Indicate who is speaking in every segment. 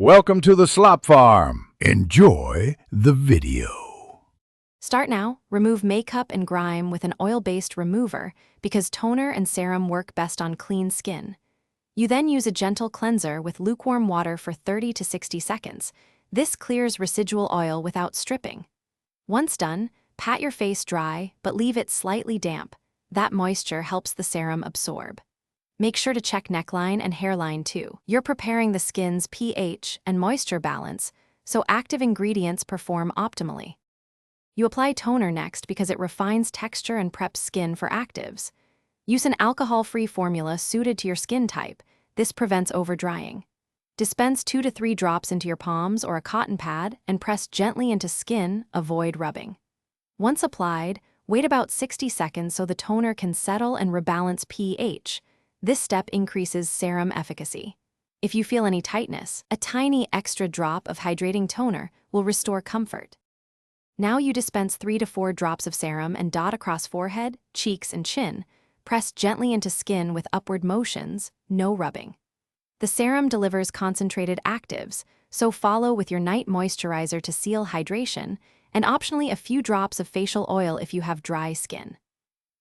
Speaker 1: Welcome to the Slop Farm. Enjoy the video.
Speaker 2: Start now. Remove makeup and grime with an oil-based remover because toner and serum work best on clean skin. You then use a gentle cleanser with lukewarm water for 30 to 60 seconds. This clears residual oil without stripping. Once done, pat your face dry, but leave it slightly damp. That moisture helps the serum absorb. Make sure to check neckline and hairline too. You're preparing the skin's pH and moisture balance, so active ingredients perform optimally. You apply toner next because it refines texture and preps skin for actives. Use an alcohol-free formula suited to your skin type. This prevents overdrying. Dispense 2 to 3 drops into your palms or a cotton pad and press gently into skin, avoid rubbing. Once applied, wait about 60 seconds so the toner can settle and rebalance pH. This step increases serum efficacy. If you feel any tightness, a tiny extra drop of hydrating toner will restore comfort. Now you dispense 3 to 4 drops of serum and dot across forehead, cheeks, and chin. Press gently into skin with upward motions, no rubbing. The serum delivers concentrated actives, so follow with your night moisturizer to seal hydration, and optionally a few drops of facial oil if you have dry skin.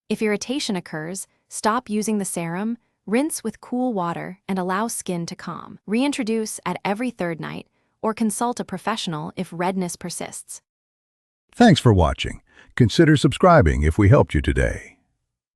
Speaker 2: If irritation occurs, stop using the serum, rinse with cool water, and allow skin to calm. Reintroduce at every third night, or consult a professional if redness persists.
Speaker 1: Thanks for watching. Consider subscribing if we helped you today.